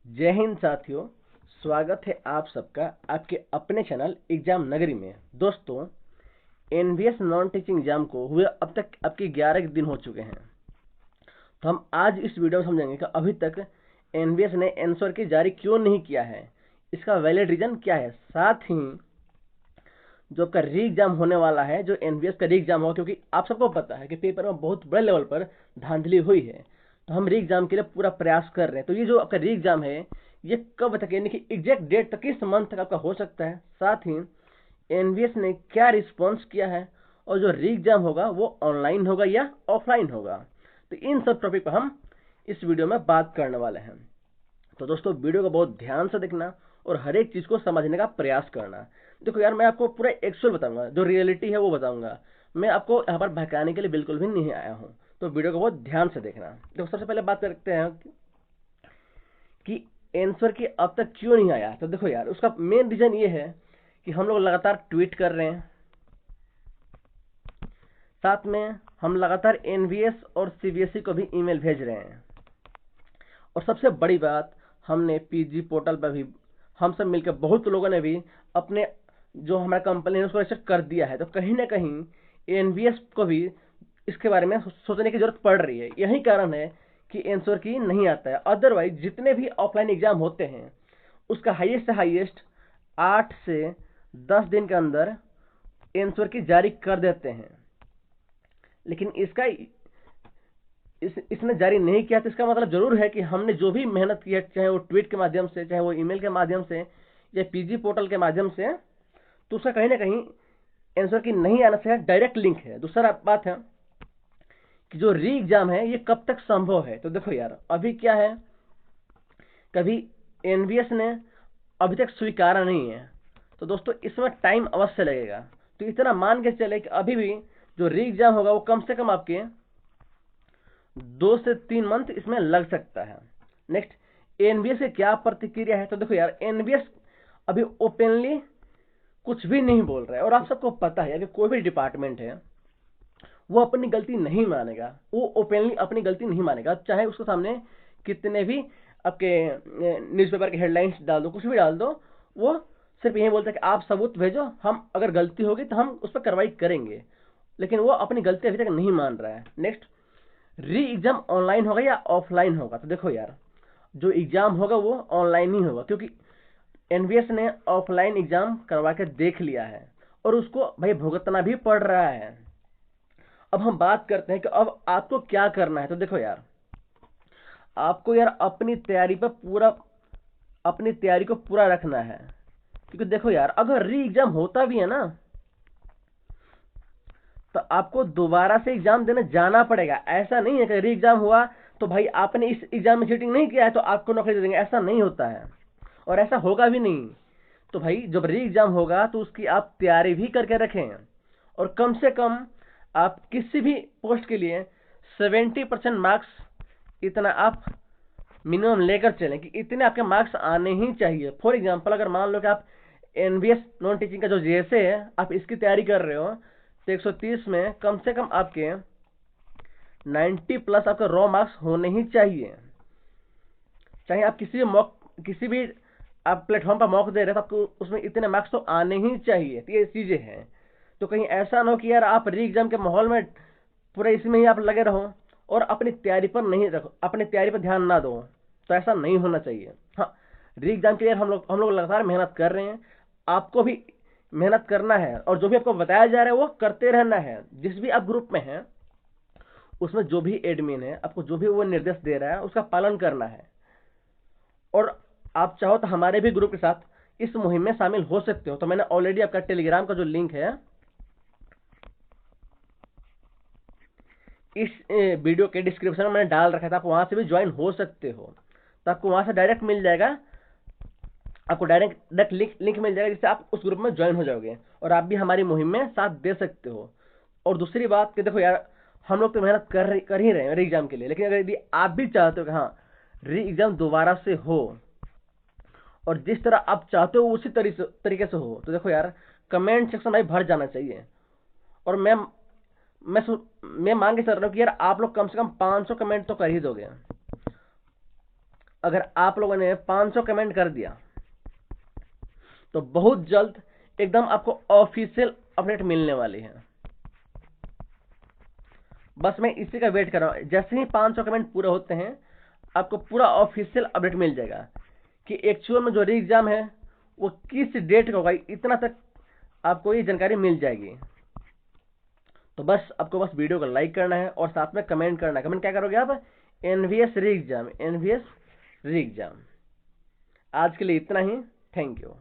जय हिंद साथियों। स्वागत है आप सबका आपके अपने चैनल एग्जाम नगरी में। दोस्तों, एनवीएस नॉन टीचिंग एग्जाम को हुए अब तक आपके 11 दिन हो चुके हैं। तो हम आज इस वीडियो में समझेंगे कि अभी तक एनवीएस ने आंसर की जारी क्यों नहीं किया है, इसका वैलिड रीजन क्या है। साथ ही जो आपका री एग्जाम होने वाला है, जो एनवीएस का री एग्जाम होगा, क्योंकि आप सबको पता है कि पेपर में बहुत बड़े लेवल पर धांधली हुई है, तो हम री एग्जाम के लिए पूरा प्रयास कर रहे हैं। तो ये जो आपका री एग्जाम है ये कब तक, यानी कि एग्जैक्ट डेट तक, किस मंथ तक आपका हो सकता है, साथ ही एनवीएस ने क्या रिस्पॉन्स किया है, और जो री एग्जाम होगा वो ऑनलाइन होगा या ऑफलाइन होगा, तो इन सब टॉपिक पर हम इस वीडियो में बात करने वाले हैं। तो दोस्तों, वीडियो को बहुत ध्यान से देखना और हर एक चीज को समझने का प्रयास करना। देखो यार, मैं आपको पूरा एक्चुअल बताऊंगा, जो रियलिटी है वो बताऊंगा। मैं आपको यहाँ पर बहकाने के लिए बिल्कुल भी नहीं आया हूँ, तो वीडियो को बहुत ध्यान से देखना। देखो, सबसे पहले बात करते हैं कि आंसर की अब तक क्यों नहीं आया। तो देखो यार, उसका मेन रीजन ये है कि हम लोग लगातार ट्वीट कर रहे हैं, साथ में हम लगातार एनवीएस और सीबीएसई को भी ईमेल भेज रहे हैं, और सबसे बड़ी बात, हमने पीजी पोर्टल पर भी हम सब मिलकर बहुत लोगों ने भी अपने जो हमारा कंपनी है उसको रजिस्टर कर दिया है। तो कहीं ना कहीं एनवीएस को भी इसके बारे में सोचने की जरूरत पड़ रही है। यही कारण है कि आंसर की नहीं आता है। अदरवाइज जितने भी ऑफलाइन एग्जाम होते हैं उसका हाईएस्ट से हाईएस्ट 8 से 10 दिन के अंदर आंसर की जारी कर देते हैं, लेकिन इसने जारी नहीं किया। तो इसका मतलब जरूर है कि हमने जो भी मेहनत की है, चाहे वो ट्वीट के माध्यम से, चाहे वो ईमेल के माध्यम से, या पीजी पोर्टल के माध्यम से, तो उसका कहीं ना कहीं आंसर की नहीं आने से डायरेक्ट लिंक है। दूसरा बात है कि जो री एग्जाम है ये कब तक संभव है। तो देखो यार, अभी क्या है, कभी एनवीएस ने अभी तक स्वीकारा नहीं है, तो दोस्तों इसमें टाइम अवश्य लगेगा। तो इतना मान के चले कि अभी भी जो री एग्जाम होगा वो कम से कम आपके 2 से 3 मंथ इसमें लग सकता है। नेक्स्ट, एनबीएस की क्या प्रतिक्रिया है। तो देखो यार, एनबीएस अभी ओपनली कुछ भी नहीं बोल रहा है, और आप सबको पता है कि कोई भी डिपार्टमेंट है वो अपनी गलती नहीं मानेगा, वो ओपनली अपनी गलती नहीं मानेगा, चाहे उसके सामने कितने भी आपके न्यूज़पेपर के हेडलाइंस डाल दो, कुछ भी डाल दो, वो सिर्फ यही बोलता है कि आप सबूत भेजो, हम अगर गलती होगी तो हम उस पर कार्रवाई करेंगे, लेकिन वो अपनी गलती अभी तक नहीं मान रहा है। नेक्स्ट, री एग्जाम ऑनलाइन होगा या ऑफलाइन होगा। तो देखो यार, जो एग्जाम होगा वो ऑनलाइन ही होगा, क्योंकि एनवीएस ने ऑफलाइन एग्जाम करवा के देख लिया है और उसको भाई भुगतना भी पड़ रहा है। अब हम बात करते हैं कि अब आपको क्या करना है। तो देखो यार, आपको यार अपनी तैयारी को पूरा रखना है, क्योंकि देखो यार, अगर री एग्जाम होता भी है ना, तो आपको दोबारा से एग्जाम देने जाना पड़ेगा। ऐसा नहीं है कि री एग्जाम हुआ तो भाई आपने इस एग्जाम में चीटिंग नहीं किया है तो आपको नौकरी दे देंगे, ऐसा नहीं होता है, और ऐसा होगा भी नहीं। तो भाई जब री एग्जाम होगा तो उसकी आप तैयारी भी करके रखें, और कम से कम आप किसी भी पोस्ट के लिए 70% मार्क्स, इतना आप मिनिमम लेकर चलें कि इतने आपके मार्क्स आने ही चाहिए। फॉर एग्जाम्पल, अगर मान लो कि आप एनवीएस नॉन टीचिंग का जो जेएसए है आप इसकी तैयारी कर रहे हो, तो 130 में कम से कम आपके 90 प्लस आपके रॉ मार्क्स होने ही चाहिए। चाहे आप किसी भी आप प्लेटफॉर्म पर मॉक दे रहे हो तो आपको उसमें इतने मार्क्स तो आने ही चाहिए। तो ये चीजें हैं, तो कहीं ऐसा ना हो कि यार आप री एग्जाम के माहौल में पूरे इसमें ही आप लगे रहो और अपनी तैयारी पर नहीं रखो, अपनी तैयारी पर ध्यान ना दो। तो ऐसा नहीं होना चाहिए। हाँ, री एग्जाम के लिए हम लोग लगातार मेहनत कर रहे हैं, आपको भी मेहनत करना है, और जो भी आपको बताया जा रहा है वो करते रहना है। जिस भी आप ग्रुप में हैं उसमें जो भी एडमिन है आपको जो भी वो निर्देश दे रहा है उसका पालन करना है, और आप चाहो तो हमारे भी ग्रुप के साथ इस मुहिम में शामिल हो सकते हो। तो मैंने ऑलरेडी आपका टेलीग्राम का जो लिंक है इस वीडियो के डिस्क्रिप्शन में मैंने डाल रखा था, आप वहां से भी ज्वाइन हो सकते हो। तो आपको वहां से डायरेक्ट मिल जाएगा, आपको डायरेक्ट लिंक मिल जाएगा, जिससे आप उस ग्रुप में ज्वाइन हो जाओगे और आप भी हमारी मुहिम में साथ दे सकते हो। और दूसरी बात कि देखो यार, हम लोग तो मेहनत कर ही रहे हैं री एग्जाम के लिए, लेकिन अगर यदि आप भी चाहते हो कि हाँ री एग्जाम दोबारा से हो और जिस तरह आप चाहते हो उसी तरीके से हो, तो देखो यार, कमेंट सेक्शन भाई भर जाना चाहिए। और मैं मांग के चल रहा हूँ कि यार आप लोग कम से कम 500 कमेंट तो कर ही दोगे। अगर आप लोगों ने 500 कमेंट कर दिया तो बहुत जल्द एकदम आपको ऑफिशियल अपडेट मिलने वाली है। बस मैं इसी का वेट कर रहा हूँ, जैसे ही 500 कमेंट पूरे होते हैं आपको पूरा ऑफिशियल अपडेट मिल जाएगा कि एक्चुअल में जो री एग्जाम है वो किस डेट का होगा, इतना तक आपको ये जानकारी मिल जाएगी। तो बस आपको बस वीडियो को लाइक करना है और साथ में कमेंट करना है। कमेंट क्या करोगे आप? एनवीएस री एग्जाम, एनवीएस री एग्जाम। आज के लिए इतना ही। Thank you.